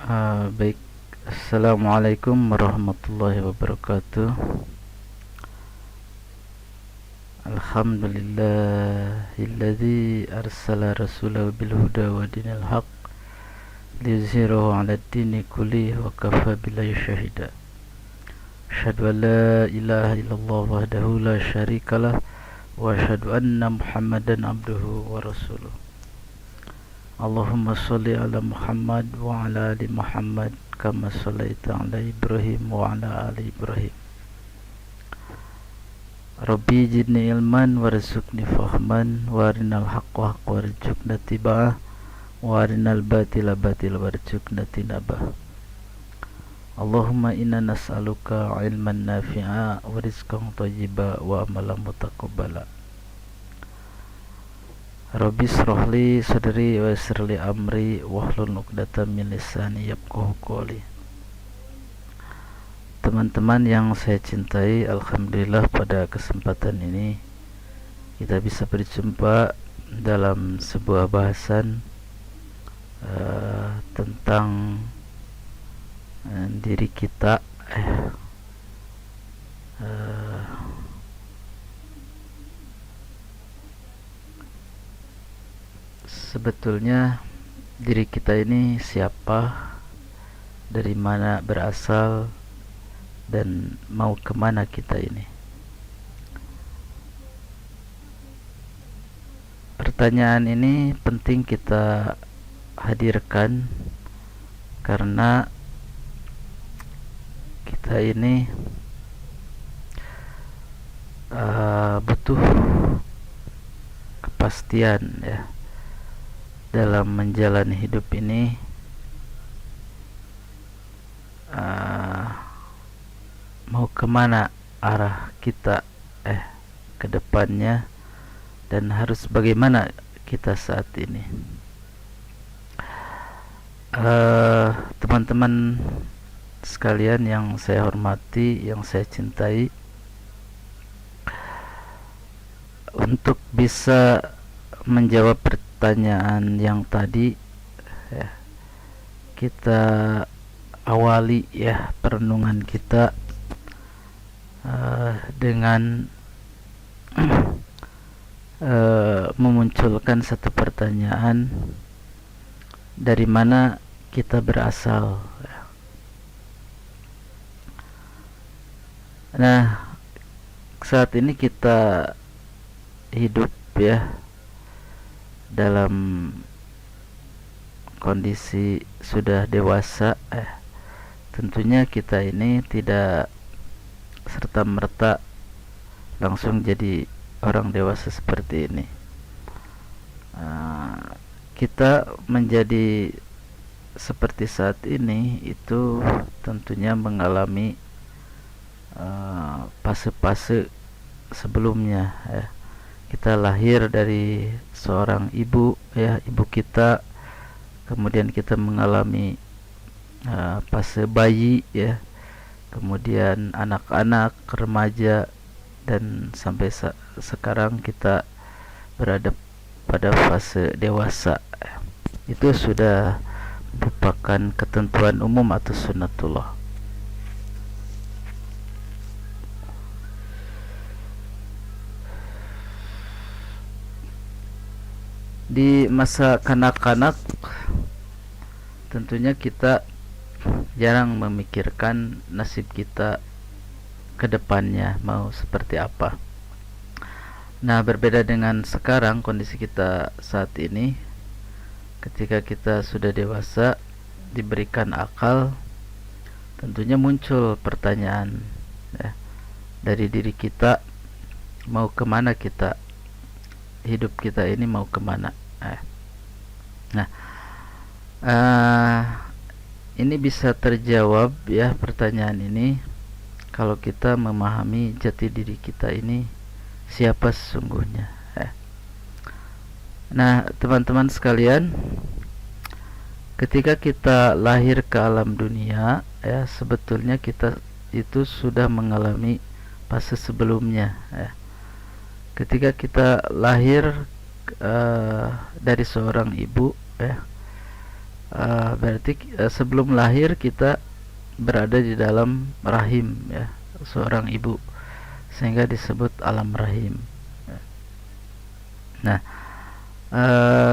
Baik, Assalamualaikum warahmatullahi wabarakatuh. Alhamdulillahilladzi arsala rasulahu bil huda wa dinil haq liyuzhirahu 'alad dini kullihi wa kafa billahi syahida. Asyhadu an la ilaha illallah wahdahu la syarikalah wa asyhadu anna Muhammadan abduhu wa rasuluh. Allahumma shalli ala Muhammad wa ala ali Muhammad kama shallaita ala Ibrahim wa ala ali Ibrahim. Rabbi zidni ilman warzuqni fahman warinal haqqa haqqa warzuqna tiba'ah warinal batila batila warzuqna tinabah. Allahumma inna nas'aluka ilman nafi'a wa rizqan thayyiba wa amalan mutaqabbala. Rabbi shrahli sadri wa yassirli amri wahlul 'uqdatam min lisani yafqahu qawli. Teman-teman yang saya cintai, alhamdulillah pada kesempatan ini kita bisa berjumpa dalam sebuah bahasan tentang diri kita. Sebetulnya diri kita ini siapa, dari mana berasal, dan mau kemana kita ini. Pertanyaan ini penting kita hadirkan karena kita ini butuh kepastian ya dalam menjalani hidup ini. Mau kemana arah kita ke depannya, dan harus bagaimana kita saat ini. Teman-teman sekalian yang saya hormati, yang saya cintai, untuk bisa menjawab pertanyaan yang tadi ya, kita awali ya perenungan kita dengan memunculkan satu pertanyaan, dari mana kita berasal. Nah, saat ini kita hidup ya dalam kondisi sudah dewasa. Tentunya kita ini tidak serta-merta langsung jadi orang dewasa seperti ini. Kita menjadi seperti saat ini itu tentunya mengalami fase-fase sebelumnya ya. Kita lahir dari seorang ibu ya, ibu kita, kemudian kita mengalami fase bayi ya, kemudian anak-anak, remaja, dan sampai sekarang kita berada pada fase dewasa. Itu sudah merupakan ketentuan umum atau sunnatullah. Di masa kanak-kanak tentunya kita jarang memikirkan nasib kita ke depannya mau seperti apa. Nah, berbeda dengan sekarang, kondisi kita saat ini, ketika kita sudah dewasa, diberikan akal, tentunya muncul pertanyaan ya, dari diri kita, mau kemana kita, hidup kita ini mau kemana. Nah, ini bisa terjawab ya pertanyaan ini kalau kita memahami jati diri kita ini siapa sesungguhnya. Nah, teman-teman sekalian, ketika kita lahir ke alam dunia ya, sebetulnya kita itu sudah mengalami fase sebelumnya ya. Ketika kita lahir dari seorang ibu ya, Berarti sebelum lahir kita berada di dalam rahim ya, seorang ibu, sehingga disebut alam rahim. Nah,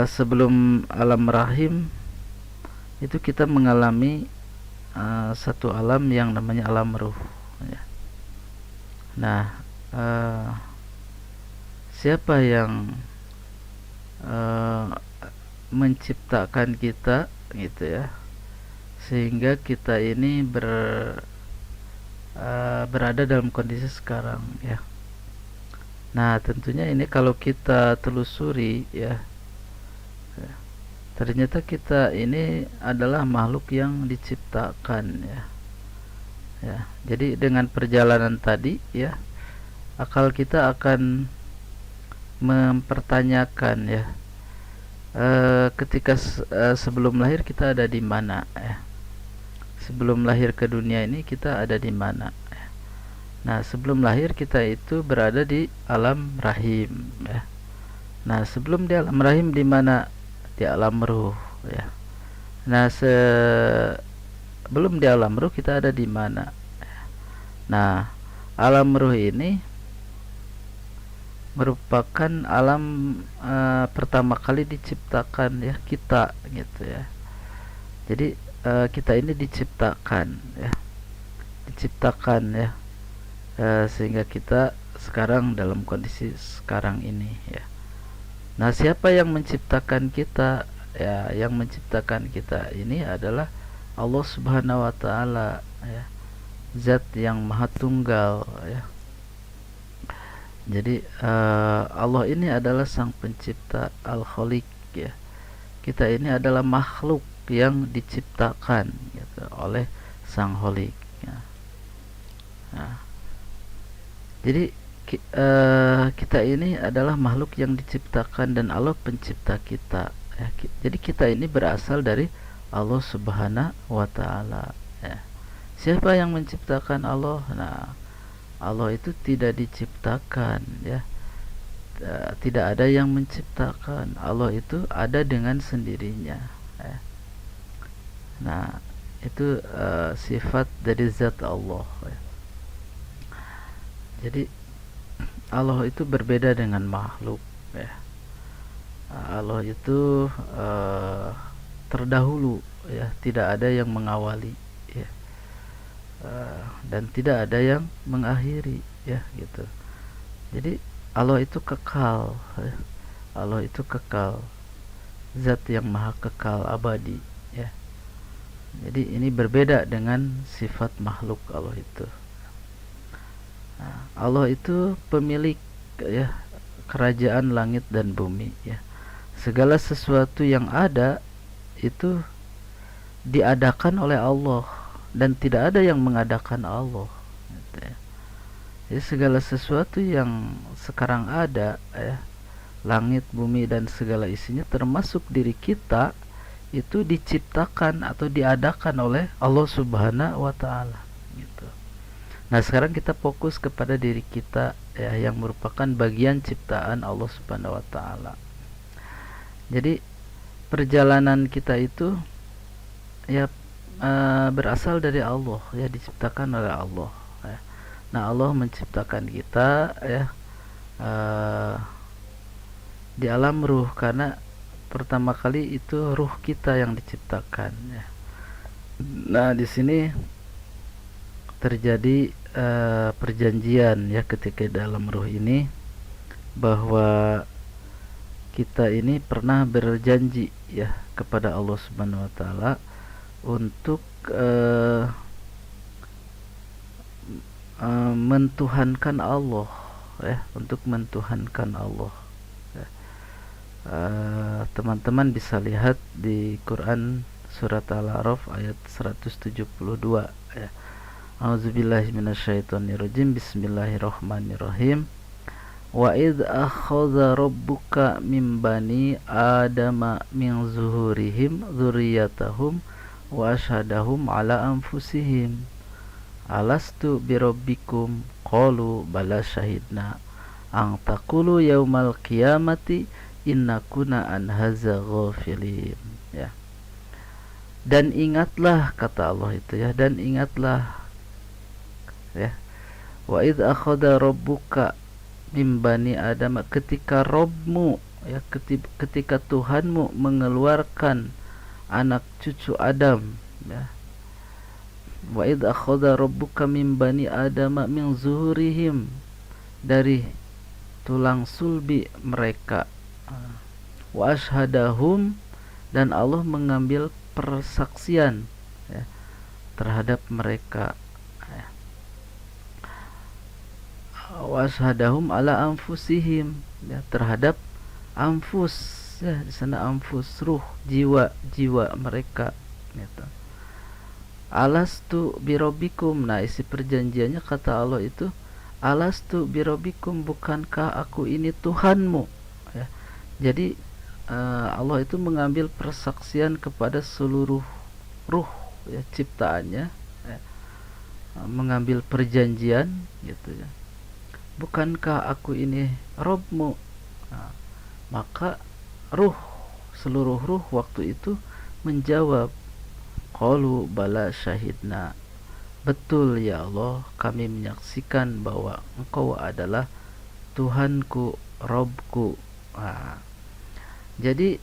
sebelum alam rahim itu kita mengalami satu alam yang namanya alam ruh ya. Nah, siapa yang menciptakan kita gitu ya, sehingga kita ini berada dalam kondisi sekarang ya. Nah, tentunya ini kalau kita telusuri ya, ternyata kita ini adalah makhluk yang diciptakan ya. Ya, jadi dengan perjalanan tadi ya, akal kita akan mempertanyakan ya, ketika sebelum lahir kita ada di mana ya. Sebelum lahir ke dunia ini kita ada di mana ya. Nah, sebelum lahir kita itu berada di alam rahim ya. Nah, sebelum di alam rahim di mana? Di alam ruh ya. Nah, sebelum di alam ruh kita ada di mana? Nah, alam ruh ini merupakan alam pertama kali diciptakan ya kita gitu ya. Jadi kita ini diciptakan ya, sehingga kita sekarang dalam kondisi sekarang ini ya. Nah, siapa yang menciptakan kita ya? Yang menciptakan kita ini adalah Allah Subhanahu wa taala ya, zat yang maha tunggal ya. Jadi Allah ini adalah sang pencipta, al-khaliq ya. Kita ini adalah makhluk yang diciptakan gitu, oleh sang khaliq ya. Nah, jadi kita ini adalah makhluk yang diciptakan dan Allah pencipta kita ya. Jadi kita ini berasal dari Allah Subhanahu wa taala ya. Siapa yang menciptakan Allah? Nah, Allah itu tidak diciptakan ya. Tidak ada yang menciptakan. Allah itu ada dengan sendirinya ya. Nah, itu sifat dari zat Allah ya. Jadi Allah itu berbeda dengan makhluk ya. Allah itu terdahulu ya, tidak ada yang mengawali ya. Dan tidak ada yang mengakhiri ya gitu. Jadi Allah itu kekal ya. Allah itu kekal, zat yang maha kekal abadi ya. Jadi ini berbeda dengan sifat makhluk Allah itu. Nah, Allah itu pemilik ya kerajaan langit dan bumi ya. Segala sesuatu yang ada itu diadakan oleh Allah dan tidak ada yang mengadakan Allah gitu ya. Jadi segala sesuatu yang sekarang ada ya, langit, bumi dan segala isinya termasuk diri kita, itu diciptakan atau diadakan oleh Allah Subhanahu wa taala gitu. Nah, sekarang kita fokus kepada diri kita ya, yang merupakan bagian ciptaan Allah Subhanahu wa taala. Jadi perjalanan kita itu ya berasal dari Allah ya, diciptakan oleh Allah ya. Nah, Allah menciptakan kita ya di alam ruh, karena pertama kali itu ruh kita yang diciptakan ya. Nah, di sini terjadi perjanjian ya ketika dalam ruh ini, bahwa kita ini pernah berjanji ya kepada Allah Subhanahu wa taala untuk mentuhankan Allah ya, untuk mentuhankan Allah ya. Teman-teman bisa lihat di Quran surat Al-A'raf ayat 172 ya. A'udzubillahi minasyaitonirrajim. Bismillahirrahmanirrahim. Wa idz akhadha rabbuka min bani adama min zuhurihim dzurriyyatahum wa asyhadahum ala anfusihim alastu birabbikum qalu bala syahidna ang taqulu yaumal qiyamati inna kunna an hadza ghafilin ya. Dan ingatlah, kata Allah itu ya, dan ingatlah ya, wa idz akhadha rabbuka mim bani adam, ketika Robmu ya, ketika Tuhanmu mengeluarkan anak cucu Adam ya. Wa idz akhadha rabbuka mim bani adam min zuhurihim, dari tulang sulbi mereka, wa ashhadahum, dan Allah mengambil persaksian ya, terhadap mereka ya. Wa ashhadahum ala anfusihim ya, terhadap anfus ya, di sana anfus, ruh, jiwa mereka gitu. Alastu birabbikum, nah isi perjanjiannya kata Allah itu, alastu birabbikum, bukankah aku ini Tuhanmu ya. Jadi Allah itu mengambil persaksian kepada seluruh ruh ya, ciptaannya ya, mengambil perjanjian gitu ya, bukankah aku ini Robmu. Nah, maka seluruh ruh waktu itu menjawab, qalu bala syahidna, betul ya Allah, kami menyaksikan bahwa Engkau adalah Tuhanku, Robku. Nah, jadi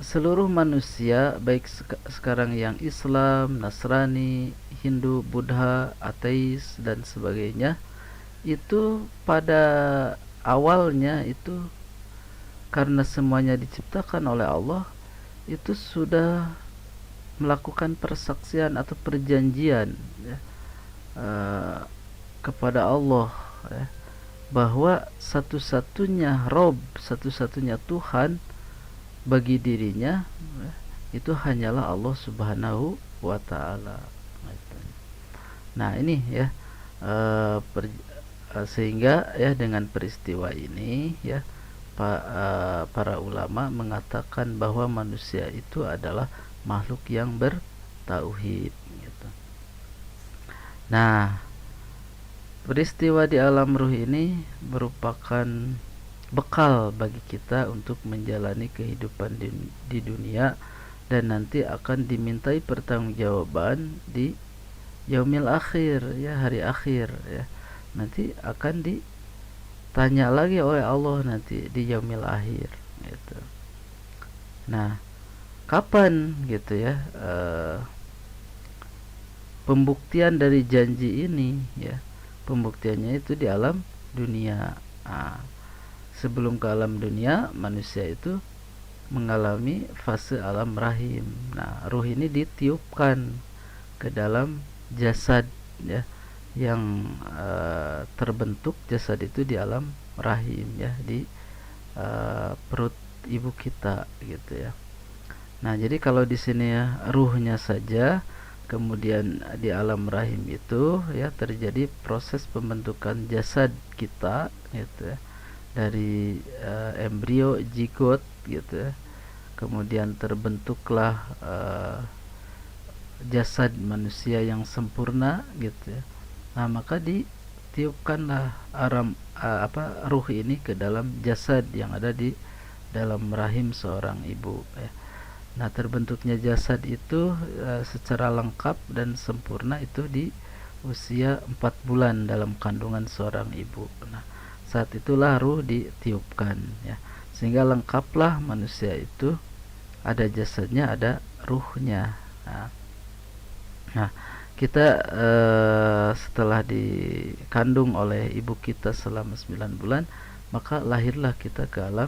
seluruh manusia, baik sekarang yang Islam, Nasrani, Hindu, Buddha, ateis dan sebagainya, itu pada awalnya itu karena semuanya diciptakan oleh Allah, itu sudah melakukan persaksian atau perjanjian ya, kepada Allah ya, bahwa satu-satunya Rob, satu-satunya Tuhan bagi dirinya ya, itu hanyalah Allah Subhanahu wa Ta'ala. Nah ini ya, sehingga ya dengan peristiwa ini ya, para ulama mengatakan bahwa manusia itu adalah makhluk yang bertauhid gitu. Nah, peristiwa di alam ruh ini merupakan bekal bagi kita untuk menjalani kehidupan di dunia, dan nanti akan dimintai pertanggungjawaban di yaumil akhir ya, hari akhir ya. Nanti akan ditanya lagi oleh Allah nanti di yaumil akhir gitu. Nah, kapan gitu ya pembuktian dari janji ini ya, pembuktiannya itu di alam dunia. Nah, sebelum ke alam dunia, manusia itu mengalami fase alam rahim. Nah, ruh ini ditiupkan ke dalam jasad ya, yang terbentuk jasad itu di alam rahim ya, di perut ibu kita gitu ya. Nah, jadi kalau di sini ya ruhnya saja, kemudian di alam rahim itu ya terjadi proses pembentukan jasad kita gitu ya, dari embrio, zigot gitu ya. Kemudian terbentuklah jasad manusia yang sempurna gitu ya. Nah, maka ditiupkanlah ruh ini ke dalam jasad yang ada di dalam rahim seorang ibu ya. Nah, terbentuknya jasad itu secara lengkap dan sempurna itu di usia 4 bulan dalam kandungan seorang ibu. Nah, saat itulah ruh ditiupkan ya, sehingga lengkaplah manusia itu, ada jasadnya, ada ruhnya. Nah, kita setelah dikandung oleh ibu kita selama 9 bulan, maka lahirlah kita ke alam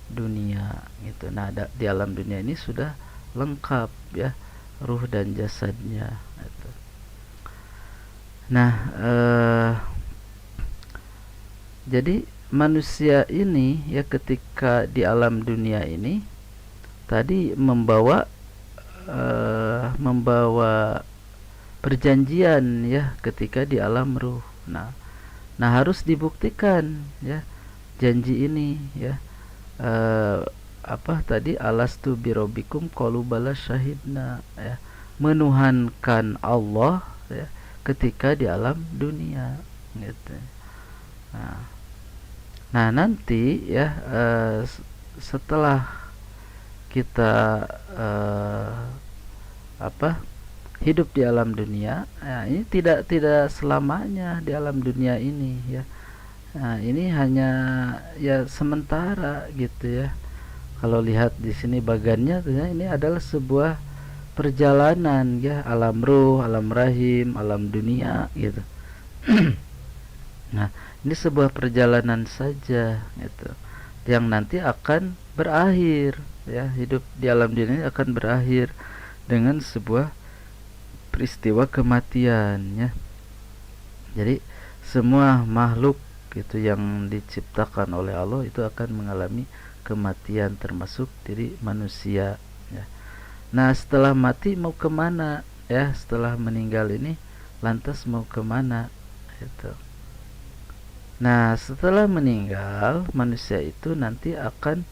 dunia gitu. Nah, di alam dunia ini sudah lengkap ya ruh dan jasadnya gitu. Nah, jadi manusia ini ya ketika di alam dunia ini tadi membawa perjanjian ya ketika di alam ruh. Nah, harus dibuktikan ya janji ini ya. Tadi alastu birobikum qalu bala syahidna ya, menuhankan Allah ya ketika di alam dunia gitu. Nah, nanti ya setelah kita hidup di alam dunia. Nah, ini tidak selamanya di alam dunia ini ya. Nah, ini hanya ya sementara gitu ya. Kalau lihat di sini bagannya ya, ini adalah sebuah perjalanan ya, alam ruh, alam rahim, alam dunia gitu. Nah, ini sebuah perjalanan saja gitu, yang nanti akan berakhir ya. Hidup di alam dunia ini akan berakhir dengan sebuah peristiwa kematian ya. Jadi semua makhluk gitu yang diciptakan oleh Allah itu akan mengalami kematian, termasuk diri manusia ya. Nah, setelah mati mau kemana ya? Setelah meninggal ini lantas mau kemana gitu. Nah, setelah meninggal manusia itu nanti akan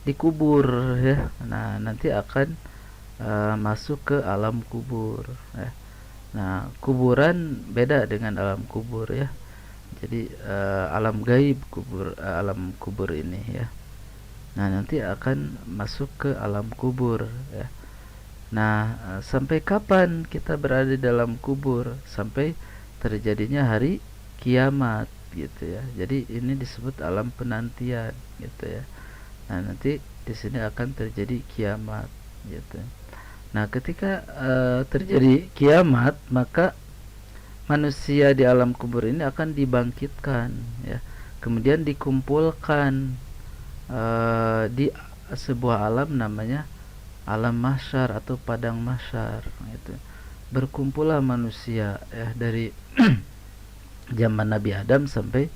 dikubur ya. Nah, nanti akan masuk ke alam kubur ya. Nah, kuburan beda dengan alam kubur ya. Jadi alam gaib kubur, alam kubur ini ya. Nah, nanti akan masuk ke alam kubur ya. Nah, sampai kapan kita berada dalam kubur? Sampai terjadinya hari kiamat gitu ya. Jadi ini disebut alam penantian gitu ya. Nah, nanti di sini akan terjadi kiamat gitu. Nah, ketika terjadi kiamat, maka manusia di alam kubur ini akan dibangkitkan ya. Kemudian dikumpulkan di sebuah alam namanya alam mahsyar atau padang mahsyar gitu. Berkumpullah manusia ya, dari zaman Nabi Adam sampai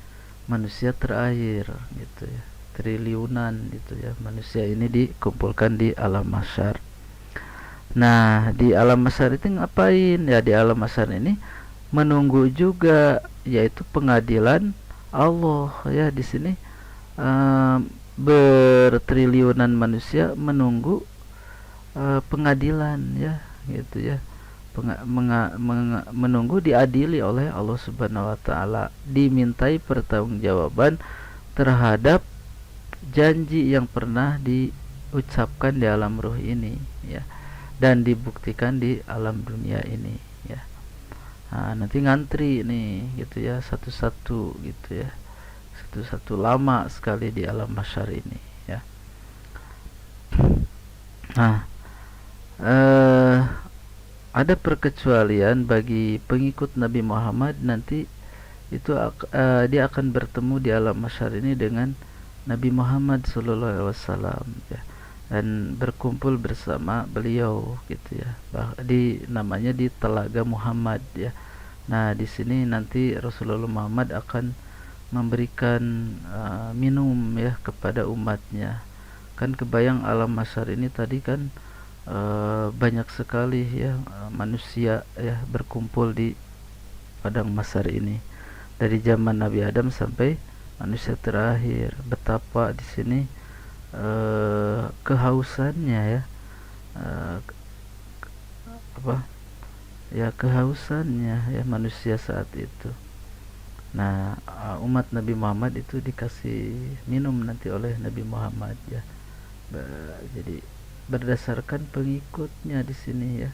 manusia terakhir gitu ya. Triliunan gitu ya, manusia ini dikumpulkan di alam mahsyar. Nah, di alam mahsyar itu ngapain? Ya, di alam mahsyar ini menunggu juga, yaitu pengadilan Allah ya. Di sini bertriliunan manusia menunggu pengadilan ya gitu ya. Menunggu diadili oleh Allah Subhanahu wa taala, dimintai pertanggungjawaban terhadap janji yang pernah diucapkan di alam ruh ini ya, dan dibuktikan di alam dunia ini ya. Nah, nanti ngantri nih gitu ya, satu-satu gitu ya, satu-satu, lama sekali di alam mahsyar ini ya. Nah, ada perkecualian bagi pengikut Nabi Muhammad. Nanti itu dia akan bertemu di alam mahsyar ini dengan Nabi Muhammad SAW ya, dan berkumpul bersama beliau gitu ya. Namanya di Telaga Muhammad ya. Nah, di sini nanti Rasulullah Muhammad akan memberikan minum ya kepada umatnya. Kan kebayang alam mahsyar ini tadi kan banyak sekali ya manusia ya berkumpul di padang mahsyar ini, dari zaman Nabi Adam sampai manusia terakhir. Betapa di sini kehausannya ya, kehausannya ya manusia saat itu. Nah, umat Nabi Muhammad itu dikasih minum nanti oleh Nabi Muhammad ya. Jadi berdasarkan pengikutnya di sini ya.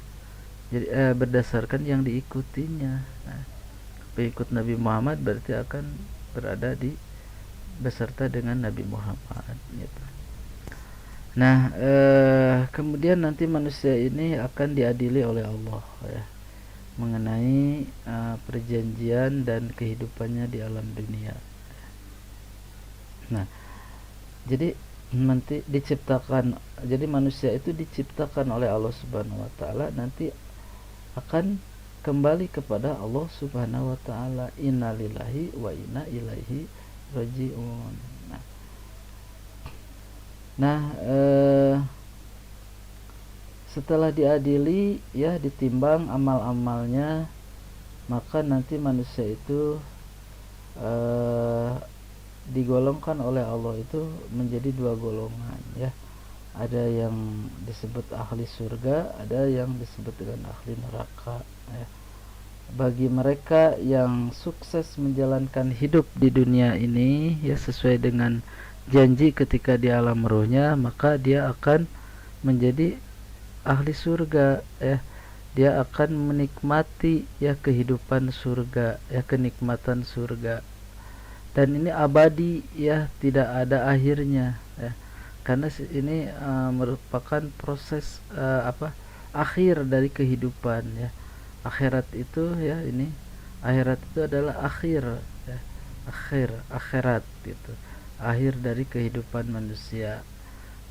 Jadi berdasarkan yang diikutinya. Nah, pengikut Nabi Muhammad berarti akan berada di beserta dengan Nabi Muhammad gitu. Nah, kemudian nanti manusia ini akan diadili oleh Allah ya, mengenai perjanjian dan kehidupannya di alam dunia. Nah, jadi nanti diciptakan, jadi manusia itu diciptakan oleh Allah Subhanahu wa taala, nanti akan kembali kepada Allah Subhanahu wa taala. Innalillahi wa inna ilaihi rajiun. Nah, setelah diadili ya, ditimbang amal-amalnya, maka nanti manusia itu digolongkan oleh Allah itu menjadi dua golongan ya. Ada yang disebut ahli surga, ada yang disebut dengan ahli neraka ya. Bagi mereka yang sukses menjalankan hidup di dunia ini ya sesuai dengan janji ketika di alam ruhnya, maka dia akan menjadi ahli surga, ya. Dia akan menikmati ya kehidupan surga, ya kenikmatan surga. Dan ini abadi ya, tidak ada akhirnya ya. Karena ini merupakan proses akhir dari kehidupan ya. Akhirat itu ya, ini akhirat itu adalah akhir ya. Akhirat gitu. Akhir dari kehidupan manusia.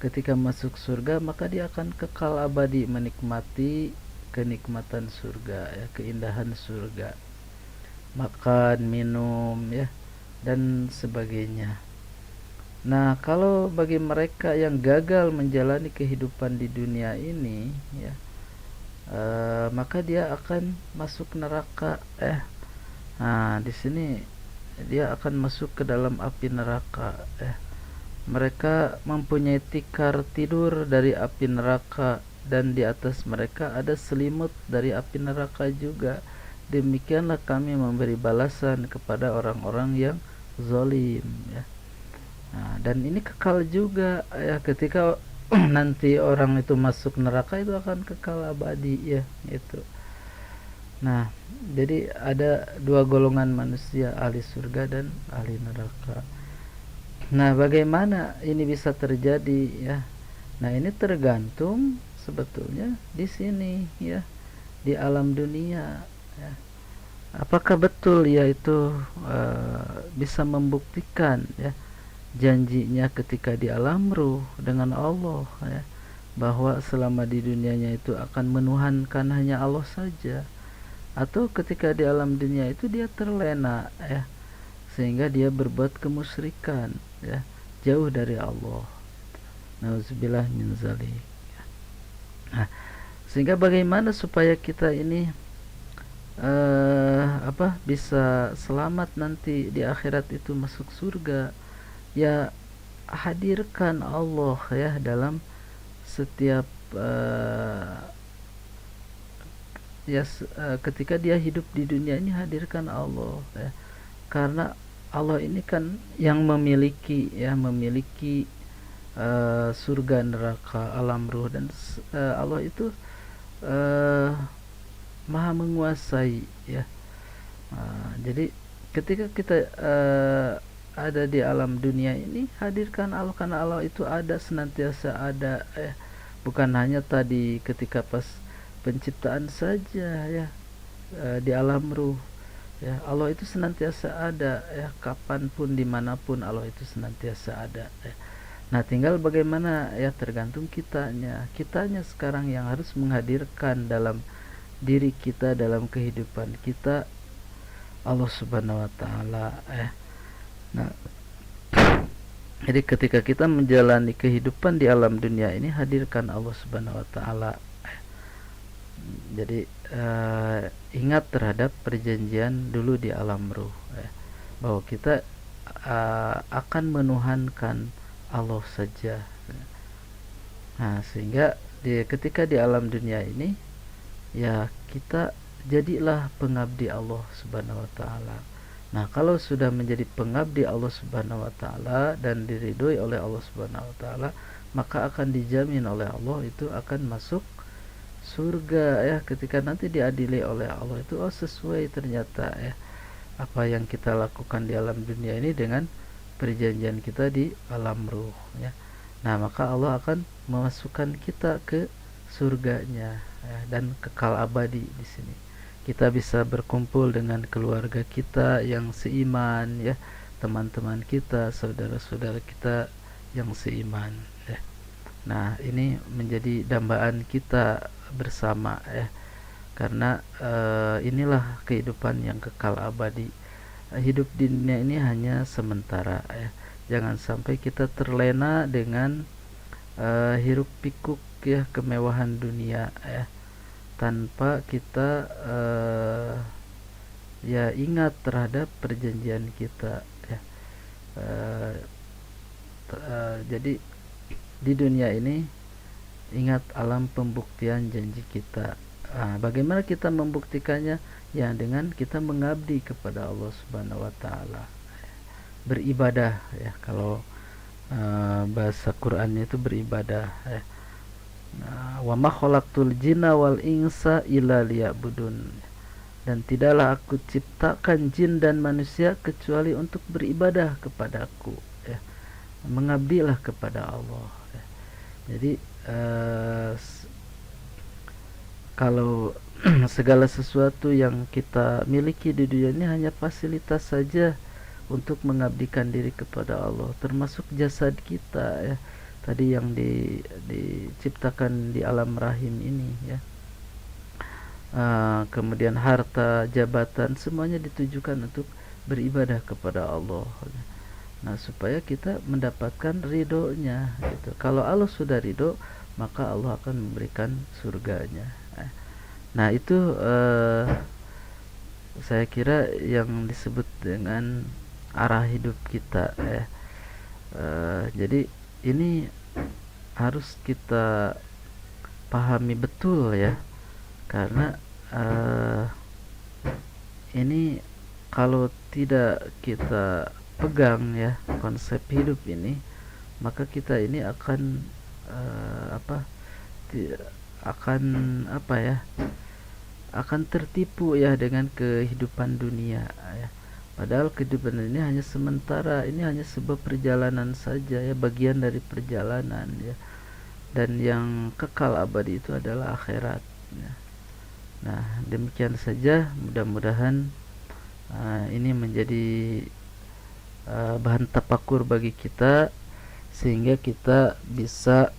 Ketika masuk surga maka dia akan kekal abadi menikmati kenikmatan surga ya, keindahan surga, makan, minum ya, dan sebagainya. Nah, kalau bagi mereka yang gagal menjalani kehidupan di dunia ini ya, maka dia akan masuk neraka. Nah, di sini dia akan masuk ke dalam api neraka. Mereka mempunyai tikar tidur dari api neraka, dan di atas mereka ada selimut dari api neraka juga. Demikianlah kami memberi balasan kepada orang-orang yang zalim ya. Nah, dan ini kekal juga ya, ketika nanti orang itu masuk neraka itu akan kekal abadi ya itu. Nah, jadi ada dua golongan manusia, ahli surga dan ahli neraka. Nah, bagaimana ini bisa terjadi ya? Nah, ini tergantung sebetulnya di sini ya, di alam dunia ya. Apakah betul yaitu bisa membuktikan ya janjinya ketika di alam ruh dengan Allah ya, bahwa selama di dunianya itu akan menuhankan hanya Allah saja, atau ketika di alam dunia itu dia terlena ya, sehingga dia berbuat kemusyrikan ya, jauh dari Allah. Nauzubillah min zalik. Nah, sehingga bagaimana supaya kita ini bisa selamat nanti di akhirat itu masuk surga? Ya, hadirkan Allah ya dalam setiap ketika dia hidup di dunia ini, hadirkan Allah ya. Karena Allah ini kan yang memiliki surga, neraka, alam ruh, dan Allah itu maha menguasai ya. Jadi ketika kita ada di alam dunia ini, hadirkan Allah, karena Allah itu ada, senantiasa ada ya. Bukan hanya tadi ketika pas penciptaan saja ya, di alam ruh ya, Allah itu senantiasa ada ya, kapanpun dimanapun Allah itu senantiasa ada ya. Nah, tinggal bagaimana ya, tergantung kitanya sekarang yang harus menghadirkan dalam diri kita, dalam kehidupan kita, Allah subhanahu wa ta'ala ya. Nah, jadi ketika kita menjalani kehidupan di alam dunia ini, hadirkan Allah subhanahu wa ta'ala. Jadi ingat terhadap perjanjian dulu di alam ruh ya, bahwa kita akan menuhankan Allah saja. Nah, sehingga ketika di alam dunia ini ya, kita jadilah pengabdi Allah subhanahu wa ta'ala. Nah, kalau sudah menjadi pengabdi Allah subhanahu wa ta'ala dan diridhoi oleh Allah subhanahu wa ta'ala, maka akan dijamin oleh Allah itu akan masuk surga ya. Ketika nanti diadili oleh Allah itu, oh sesuai ternyata ya apa yang kita lakukan di alam dunia ini dengan perjanjian kita di alam ruh ya. Nah, maka Allah akan memasukkan kita ke surganya ya, dan kekal abadi di sini. Kita bisa berkumpul dengan keluarga kita yang seiman ya, teman-teman kita, saudara-saudara kita yang seiman ya. Nah, ini menjadi dambaan kita bersama ya, karena inilah kehidupan yang kekal abadi. Hidup di dunia ini hanya sementara ya. Jangan sampai kita terlena dengan hiruk pikuk ya, kemewahan dunia ya, tanpa kita ya ingat terhadap perjanjian kita ya. Jadi di dunia ini ingat alam pembuktian janji kita. Bagaimana kita membuktikannya? Ya, dengan kita mengabdi kepada Allah subhanahu wa ta'ala, beribadah ya. Kalau bahasa Qur'annya itu beribadah ya. Wa ma khalaqtul jinna wal insa illa liya'budun. Dan tidaklah aku ciptakan jin dan manusia kecuali untuk beribadah kepadaku, ya. Mengabdilah kepada Allah, ya. Jadi kalau segala sesuatu yang kita miliki di dunia ini hanya fasilitas saja untuk mengabdikan diri kepada Allah, termasuk jasad kita, ya. Tadi yang diciptakan di alam rahim ini, ya. Kemudian harta, jabatan, semuanya ditujukan untuk beribadah kepada Allah. Nah, supaya kita mendapatkan ridhonya, gitu. Kalau Allah sudah ridho, maka Allah akan memberikan surganya. Nah, itu saya kira yang disebut dengan arah hidup kita, ya. Jadi ini harus kita pahami betul, ya, karena ini kalau tidak kita pegang, ya, konsep hidup ini, maka kita ini akan akan akan tertipu, ya, dengan kehidupan dunia, ya. Padahal kehidupan ini hanya sementara, ini hanya sebuah perjalanan saja, ya, bagian dari perjalanan, ya. Dan yang kekal abadi itu adalah akhirat, ya. Nah, demikian saja. Mudah-mudahan ini menjadi bahan tafakur bagi kita, sehingga kita bisa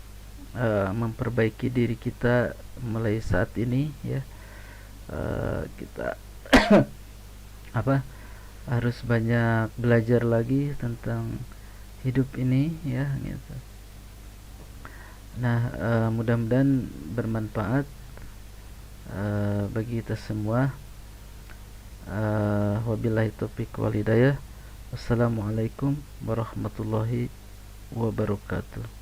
memperbaiki diri kita mulai saat ini, ya. Kita harus banyak belajar lagi tentang hidup ini, ya, gitu. Nah, mudah-mudahan bermanfaat bagi kita semua. Wabillahi taufiq wal hidayah. Wassalamualaikum warahmatullahi wabarakatuh.